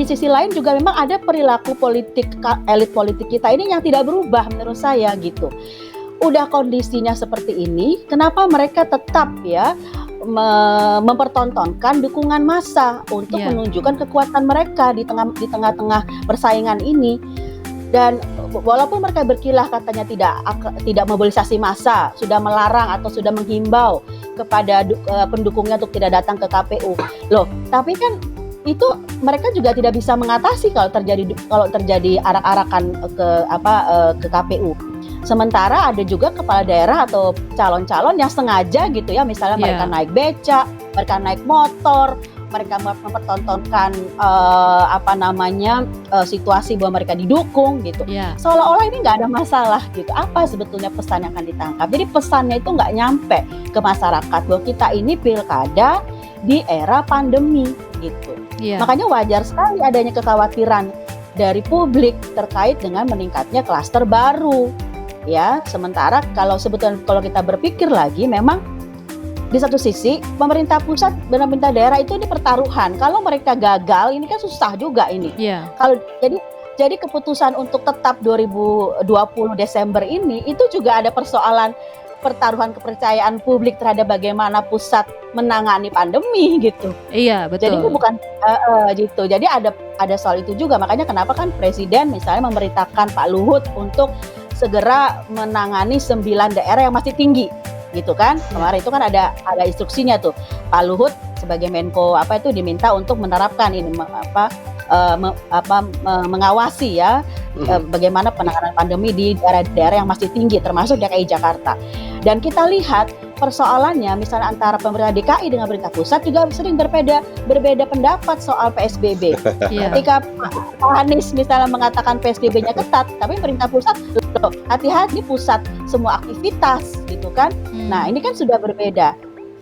sisi lain juga memang ada perilaku politik elit politik kita ini yang tidak berubah menurut saya gitu. Udah kondisinya seperti ini, kenapa mereka tetap ya mempertontonkan dukungan massa untuk menunjukkan kekuatan mereka di tengah-tengah persaingan ini. Dan walaupun mereka berkilah katanya tidak mobilisasi massa, sudah melarang atau sudah menghimbau kepada pendukungnya untuk tidak datang ke KPU. Loh, tapi kan itu mereka juga tidak bisa mengatasi kalau terjadi arak-arakan ke KPU. Sementara ada juga kepala daerah atau calon-calon yang sengaja gitu ya, misalnya mereka naik beca, mereka naik motor, mereka mempertontonkan situasi bahwa mereka didukung gitu. Seolah-olah ini nggak ada masalah gitu. Apa sebetulnya pesan yang akan ditangkap? Jadi pesannya itu nggak nyampe ke masyarakat bahwa kita ini pilkada di era pandemi gitu. Makanya wajar sekali adanya kekhawatiran dari publik terkait dengan meningkatnya klaster baru. Ya, sementara kalau kita berpikir lagi, memang di satu sisi pemerintah pusat dan pemerintah daerah itu ini pertaruhan. Kalau mereka gagal, ini kan susah juga ini. Kalau jadi keputusan untuk tetap 2020 Desember ini itu juga ada persoalan pertaruhan kepercayaan publik terhadap bagaimana pusat menangani pandemi gitu. Iya, betul. Jadi itu bukan gitu. Jadi ada soal itu juga. Makanya kenapa kan Presiden misalnya memerintahkan Pak Luhut untuk segera menangani 9 daerah yang masih tinggi gitu kan. Kemarin itu kan ada instruksinya tuh. Pak Luhut sebagai Menko diminta untuk menerapkan ini mengawasi ya bagaimana penanganan pandemi di daerah-daerah yang masih tinggi termasuk DKI Jakarta. Dan kita lihat persoalannya misalnya antara pemerintah DKI dengan pemerintah pusat juga sering berbeda pendapat soal PSBB. Ketika Pak Anies misalnya mengatakan PSBB-nya ketat, tapi pemerintah pusat hati-hati pusat semua aktivitas gitu kan. Nah, ini kan sudah berbeda.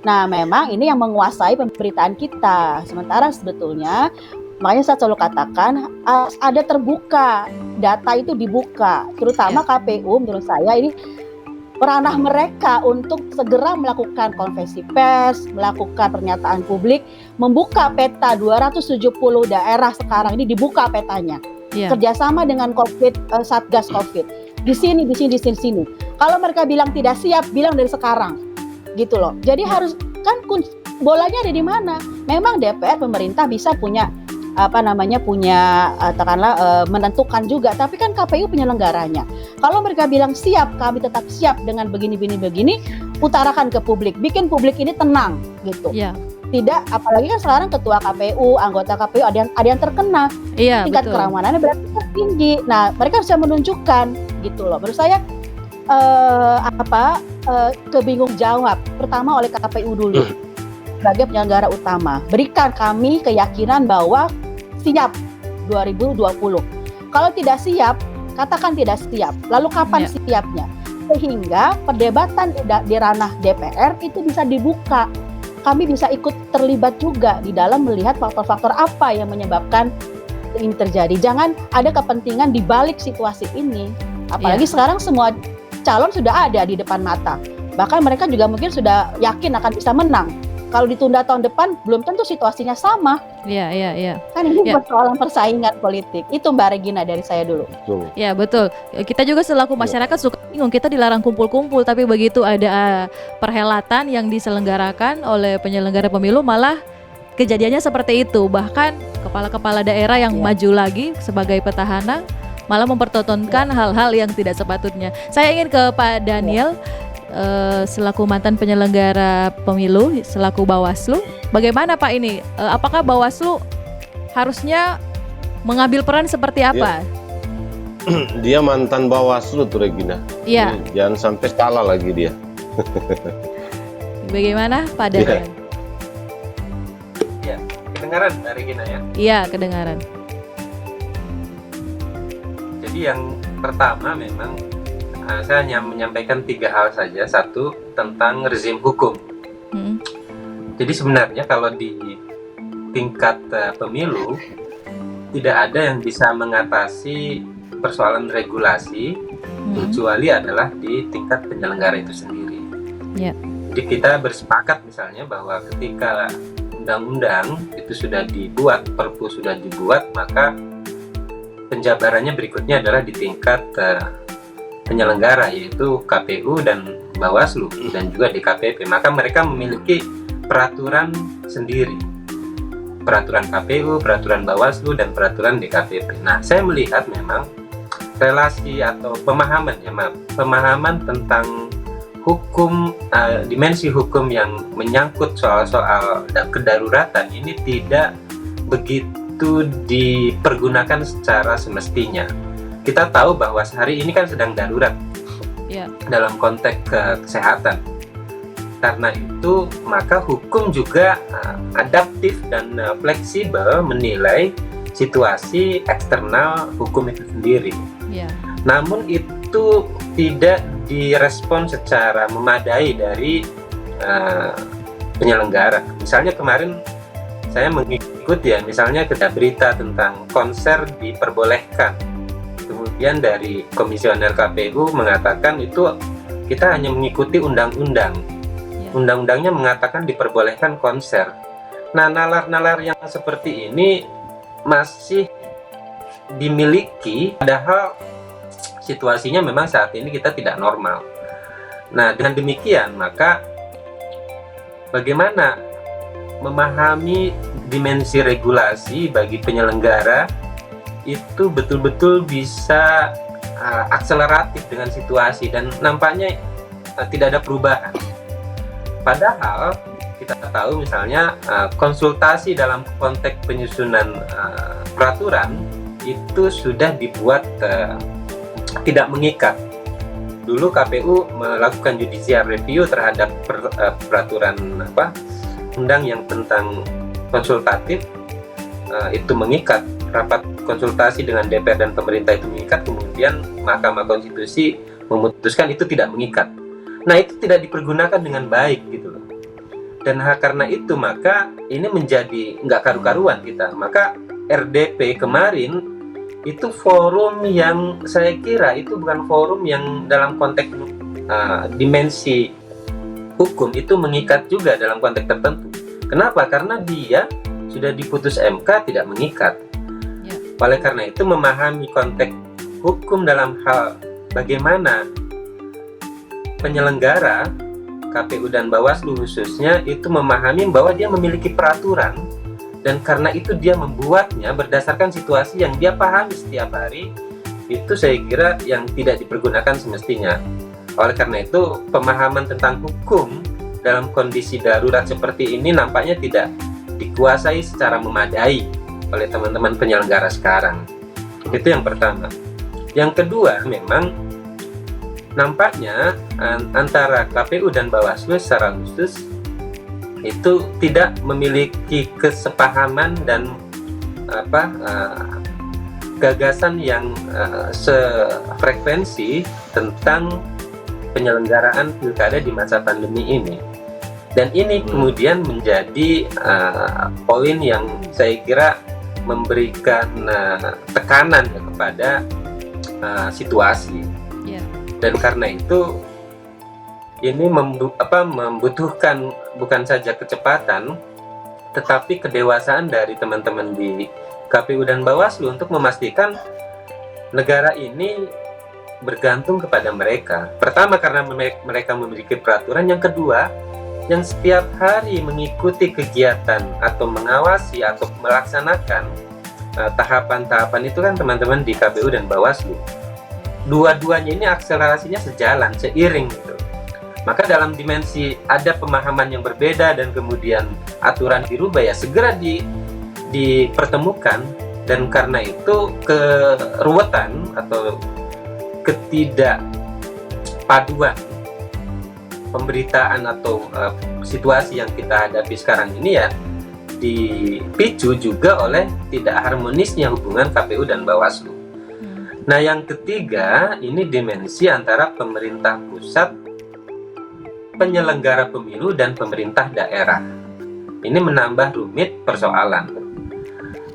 Nah, memang ini yang menguasai pemberitaan kita. Sementara sebetulnya makanya saya selalu katakan ada terbuka, data itu dibuka, terutama KPU menurut saya ini ranah mereka untuk segera melakukan konferensi pers, melakukan pernyataan publik, membuka peta 270 daerah sekarang ini dibuka petanya. Kerjasama dengan Satgas Covid. Di sini. Kalau mereka bilang tidak siap, bilang dari sekarang. Gitu loh. Jadi harus kan bolanya ada di mana? Memang DPR pemerintah bisa punya menentukan juga, tapi kan KPU penyelenggaranya. Kalau mereka bilang siap, kami tetap siap dengan begini, utarakan ke publik, bikin publik ini tenang gitu. Tidak, apalagi kan sekarang ketua KPU, anggota KPU ada yang terkena, tingkat kerawanannya berarti tinggi. Nah, mereka bisa menunjukkan gitu loh. Menurut saya kebingung jawab pertama oleh KPU dulu. Sebagai penyelenggara utama, berikan kami keyakinan bahwa siap 2020. Kalau tidak siap, katakan tidak siap. Lalu kapan siapnya? Sehingga perdebatan di ranah DPR itu bisa dibuka. Kami bisa ikut terlibat juga di dalam melihat faktor-faktor apa yang menyebabkan ini terjadi. Jangan ada kepentingan di balik situasi ini. Apalagi sekarang semua calon sudah ada di depan mata. Bahkan mereka juga mungkin sudah yakin akan bisa menang. Kalau ditunda tahun depan, belum tentu situasinya sama. Kan ini persoalan persaingan politik. Itu Mbak Regina dari saya dulu. Ya, betul. Kita juga selaku masyarakat suka bingung. Kita dilarang kumpul-kumpul, tapi begitu ada perhelatan yang diselenggarakan oleh penyelenggara pemilu, malah kejadiannya seperti itu. Bahkan kepala-kepala daerah yang maju lagi sebagai petahana malah mempertontonkan hal-hal yang tidak sepatutnya. Saya ingin ke Pak Daniel. Selaku mantan penyelenggara pemilu, selaku Bawaslu, bagaimana Pak ini? Apakah Bawaslu harusnya mengambil peran seperti apa? Dia mantan Bawaslu tuh Regina. Jangan sampai salah lagi dia. Bagaimana Pak Daniel? Kedengaran Regina ya? Iya, kedengaran. Jadi yang pertama memang saya hanya menyampaikan 3 hal saja. Satu, tentang rezim hukum. Jadi sebenarnya kalau di tingkat pemilu tidak ada yang bisa mengatasi persoalan regulasi kecuali adalah di tingkat penyelenggara itu sendiri. Jadi kita bersepakat misalnya bahwa ketika undang-undang itu sudah dibuat, Perpu sudah dibuat, maka penjabarannya berikutnya adalah di tingkat penyelenggara, yaitu KPU dan Bawaslu dan juga DKPP. Maka mereka memiliki peraturan sendiri, peraturan KPU, peraturan Bawaslu, dan peraturan DKPP. Nah, saya melihat memang relasi atau pemahaman tentang hukum, dimensi hukum yang menyangkut soal-soal kedaruratan ini tidak begitu dipergunakan secara semestinya. Kita tahu bahwa hari ini kan sedang darurat dalam konteks kesehatan. Karena itu maka hukum juga adaptif dan fleksibel menilai situasi eksternal hukum itu sendiri. Namun itu tidak direspon secara memadai dari penyelenggara. Misalnya kemarin saya mengikuti misalnya ada berita tentang konser diperbolehkan. Kemudian dari komisioner KPU mengatakan itu kita hanya mengikuti undang-undang. Undang-undangnya mengatakan diperbolehkan konser. Nah, nalar-nalar yang seperti ini masih dimiliki, padahal situasinya memang saat ini kita tidak normal. Nah, dengan demikian maka bagaimana memahami dimensi regulasi bagi penyelenggara itu betul-betul bisa akseleratif dengan situasi, dan nampaknya tidak ada perubahan. Padahal kita tahu misalnya konsultasi dalam konteks penyusunan peraturan itu sudah dibuat tidak mengikat. Dulu KPU melakukan judicial review terhadap peraturan undang yang tentang konsultatif, itu mengikat. Rapat konsultasi dengan DPR dan pemerintah itu mengikat, kemudian Mahkamah Konstitusi memutuskan itu tidak mengikat. Nah, itu tidak dipergunakan dengan baik gitu loh. Dan karena itu maka ini menjadi nggak karu-karuan kita. Maka RDP kemarin itu forum yang saya kira itu bukan forum yang dalam konteks dimensi hukum itu mengikat juga dalam konteks tertentu. Kenapa? Karena dia sudah diputus MK tidak mengikat. Oleh karena itu memahami konteks hukum dalam hal bagaimana penyelenggara KPU dan Bawaslu khususnya itu memahami bahwa dia memiliki peraturan, dan karena itu dia membuatnya berdasarkan situasi yang dia pahami setiap hari, itu saya kira yang tidak dipergunakan semestinya. Oleh karena itu pemahaman tentang hukum dalam kondisi darurat seperti ini nampaknya tidak dikuasai secara memadai oleh teman-teman penyelenggara sekarang. Itu yang pertama. Yang kedua, memang nampaknya antara KPU dan Bawaslu secara khusus itu tidak memiliki kesepahaman dan gagasan yang sefrekuensi tentang penyelenggaraan pilkada di masa pandemi ini. Dan ini kemudian menjadi poin yang saya kira memberikan tekanan kepada situasi. Dan karena itu ini membutuhkan bukan saja kecepatan, tetapi kedewasaan dari teman-teman di KPU dan Bawaslu untuk memastikan negara ini bergantung kepada mereka. Pertama, karena mereka memiliki peraturan. Yang kedua, yang setiap hari mengikuti kegiatan atau mengawasi atau melaksanakan tahapan-tahapan itu kan teman-teman di KPU dan Bawaslu. Dua-duanya ini akselerasinya sejalan, seiring gitu. Maka dalam dimensi ada pemahaman yang berbeda dan kemudian aturan dirubah, ya segera dipertemukan. Dan karena itu keruwetan atau ketidakpaduan pemberitaan atau situasi yang kita hadapi sekarang ini ya dipicu juga oleh tidak harmonisnya hubungan KPU dan Bawaslu. Nah, yang ketiga ini dimensi antara pemerintah pusat, penyelenggara pemilu, dan pemerintah daerah. Ini menambah rumit persoalan.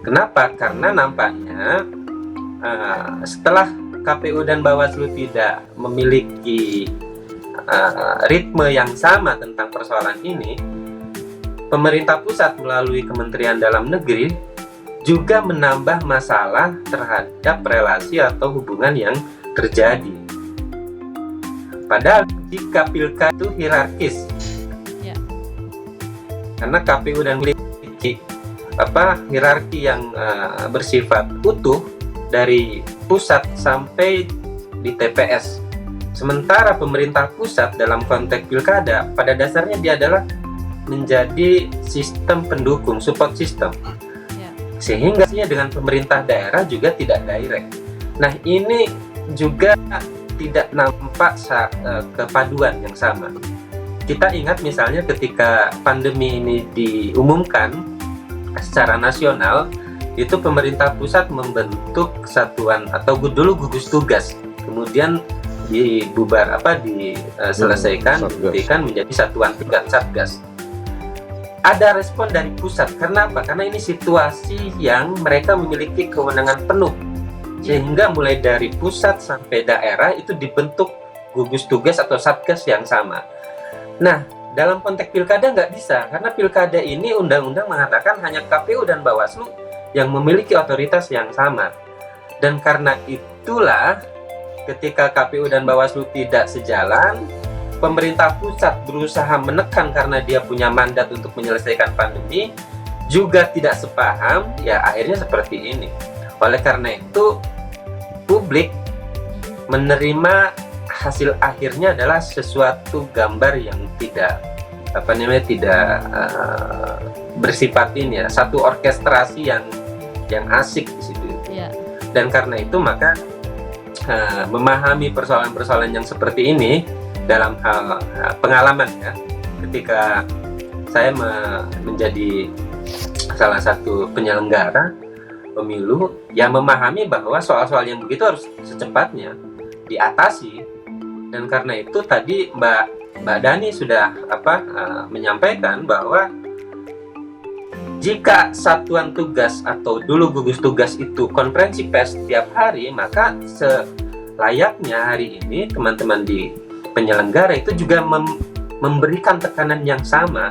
Kenapa? Karena nampaknya setelah KPU dan Bawaslu tidak memiliki ritme yang sama tentang persoalan ini, pemerintah pusat melalui Kementerian Dalam Negeri juga menambah masalah terhadap relasi atau hubungan yang terjadi. Padahal jika pilkada itu hierarkis, Ya. karena KPU dan memiliki hierarki yang bersifat utuh dari pusat sampai di TPS. Sementara pemerintah pusat dalam konteks pilkada pada dasarnya dia adalah menjadi sistem pendukung, support system. Ya. Sehingga dengan pemerintah daerah juga tidak direct. Nah, ini juga tidak nampak kepaduan yang sama. Kita ingat misalnya ketika pandemi ini diumumkan secara nasional, itu pemerintah pusat membentuk kesatuan atau dulu gugus tugas, kemudian diselesaikan, diberikan menjadi satuan tugas Satgas. Ada respon dari pusat. Karena apa? Karena ini situasi yang mereka memiliki kewenangan penuh, sehingga mulai dari pusat sampai daerah itu dibentuk gugus tugas atau satgas yang sama. Nah, dalam konteks pilkada nggak bisa, karena pilkada ini undang-undang mengatakan hanya KPU dan Bawaslu yang memiliki otoritas yang sama. Dan karena itulah ketika KPU dan Bawaslu tidak sejalan, pemerintah pusat berusaha menekan karena dia punya mandat untuk menyelesaikan pandemi, juga tidak sepaham, ya akhirnya seperti ini. Oleh karena itu, publik menerima hasil akhirnya adalah sesuatu gambar yang tidak bersifat ini ya, satu orkestrasi yang asik di situ. Ya. Dan karena itu maka memahami persoalan-persoalan yang seperti ini dalam hal pengalaman ya, ketika saya menjadi salah satu penyelenggara pemilu yang memahami bahwa soal-soal yang begitu harus secepatnya diatasi. Dan karena itu tadi Mbak Dani sudah menyampaikan bahwa jika satuan tugas atau dulu gugus tugas itu konferensi pers setiap hari, maka selayaknya hari ini teman-teman di penyelenggara itu juga memberikan tekanan yang sama,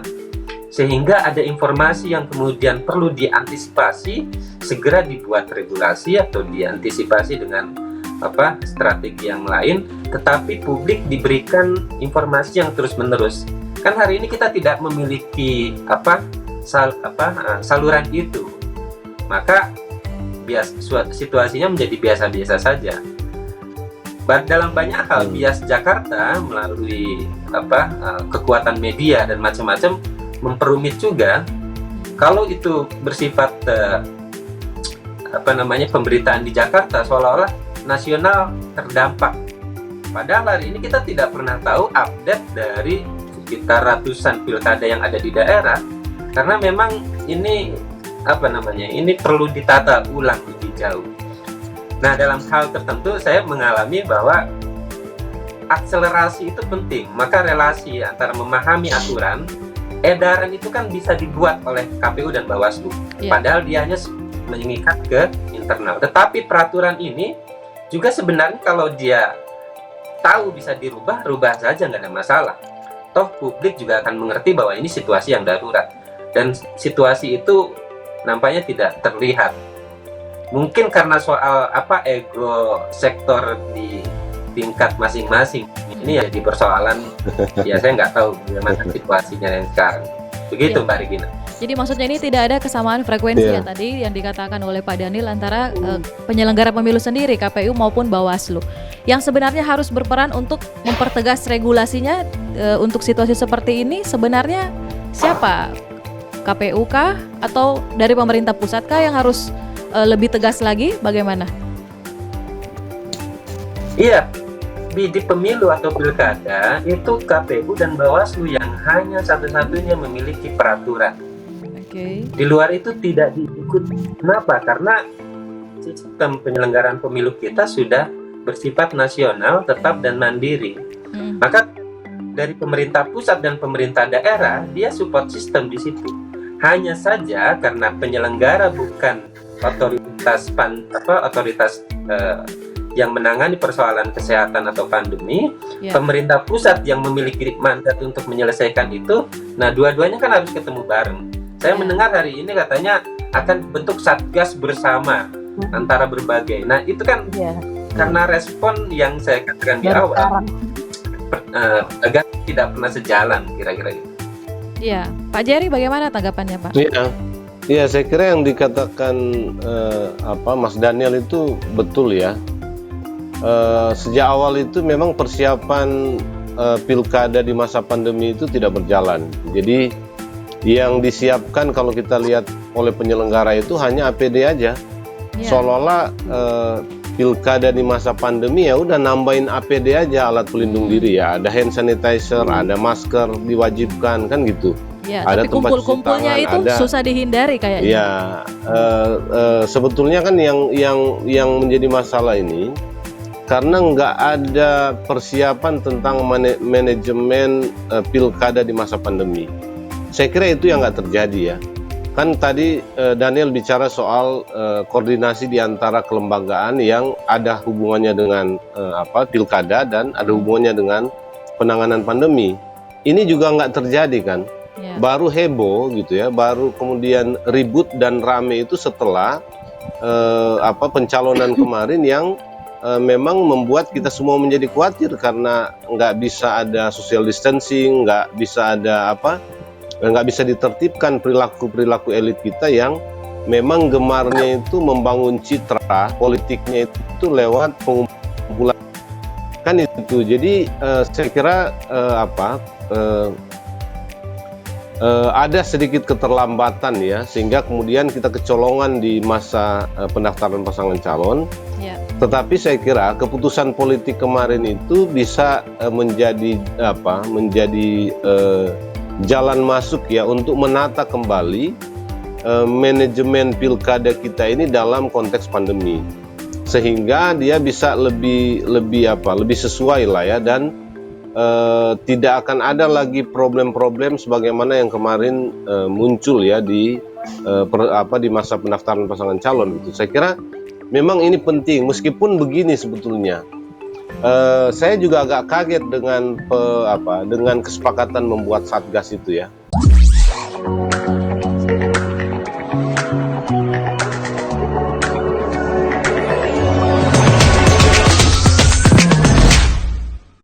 sehingga ada informasi yang kemudian perlu diantisipasi, segera dibuat regulasi atau diantisipasi dengan strategi yang lain, tetapi publik diberikan informasi yang terus-menerus. Kan hari ini kita tidak memiliki saluran itu, maka situasinya menjadi biasa-biasa saja. Dalam banyak hal, bias Jakarta melalui kekuatan media dan macam-macam memperumit juga. Kalau itu bersifat pemberitaan di Jakarta, seolah-olah nasional terdampak. Padahal hari ini kita tidak pernah tahu update dari sekitar ratusan pilkada yang ada di daerah, karena memang ini ini perlu ditata ulang lebih jauh. Nah, dalam hal tertentu saya mengalami bahwa akselerasi itu penting. Maka relasi antara memahami aturan, edaran itu kan bisa dibuat oleh KPU dan Bawaslu. Padahal dia hanya mengikat ke internal. Tetapi peraturan ini juga sebenarnya kalau dia tahu bisa dirubah, rubah saja, nggak ada masalah. Toh publik juga akan mengerti bahwa ini situasi yang darurat. Dan situasi itu nampaknya tidak terlihat. Mungkin karena soal ego sektor di tingkat masing-masing. Ini ya di persoalan, ya saya nggak tahu bagaimana situasinya yang sekarang. Begitu Mbak Regina. Jadi maksudnya ini tidak ada kesamaan frekuensi ya tadi yang dikatakan oleh Pak Daniel antara penyelenggara pemilu sendiri, KPU maupun Bawaslu, yang sebenarnya harus berperan untuk mempertegas regulasinya untuk situasi seperti ini. Sebenarnya siapa? KPU kah atau dari pemerintah pusat kah yang harus lebih tegas lagi? Bagaimana? Iya, di pemilu atau pilkada itu KPU dan Bawaslu yang hanya satu-satunya memiliki peraturan. Di luar itu tidak diikuti. Kenapa? Karena sistem penyelenggaraan pemilu kita sudah bersifat nasional, tetap dan mandiri. Maka dari pemerintah pusat dan pemerintah daerah, dia support system di situ. Hanya saja karena penyelenggara bukan otoritas yang menangani persoalan kesehatan atau pandemi, pemerintah pusat yang memiliki mandat untuk menyelesaikan itu. Nah, dua-duanya kan harus ketemu bareng. Saya mendengar hari ini katanya akan bentuk satgas bersama antara berbagai. Nah, itu kan karena respon yang saya katakan di awal, agar tidak pernah sejalan kira-kira gitu. Iya, Pak Jerry bagaimana tanggapannya, Pak? Iya, saya kira yang dikatakan Mas Daniel itu betul ya. Sejak awal itu memang persiapan pilkada di masa pandemi itu tidak berjalan. Jadi yang disiapkan kalau kita lihat oleh penyelenggara itu hanya APD aja. Seolah-olah pilkada di masa pandemi ya udah nambahin APD aja, alat pelindung diri ya. Ada hand sanitizer, ada masker diwajibkan kan gitu. Ya, ada tapi kumpul-kumpulnya itu susah dihindari kayaknya. Ya, sebetulnya kan yang menjadi masalah ini karena nggak ada persiapan tentang manajemen pilkada di masa pandemi. Saya kira itu yang nggak terjadi ya. Kan tadi Daniel bicara soal koordinasi di antara kelembagaan yang ada hubungannya dengan pilkada dan ada hubungannya dengan penanganan pandemi. Ini juga nggak terjadi kan. Baru heboh gitu ya, baru kemudian ribut dan rame itu setelah pencalonan kemarin yang memang membuat kita semua menjadi khawatir karena nggak bisa ada social distancing, nggak bisa ada nggak bisa ditertibkan perilaku elit kita yang memang gemarnya itu membangun citra politiknya itu lewat pengumpulan kan itu. Jadi saya kira ada sedikit keterlambatan ya, sehingga kemudian kita kecolongan di masa pendaftaran pasangan calon. Tetapi saya kira keputusan politik kemarin itu bisa menjadi jalan masuk ya untuk menata kembali manajemen pilkada kita ini dalam konteks pandemi, sehingga dia bisa lebih sesuai lah ya, dan tidak akan ada lagi problem-problem sebagaimana yang kemarin muncul ya di masa pendaftaran pasangan calon gitu. Saya kira memang ini penting. Meskipun begini sebetulnya, saya juga agak kaget dengan kesepakatan membuat satgas itu ya.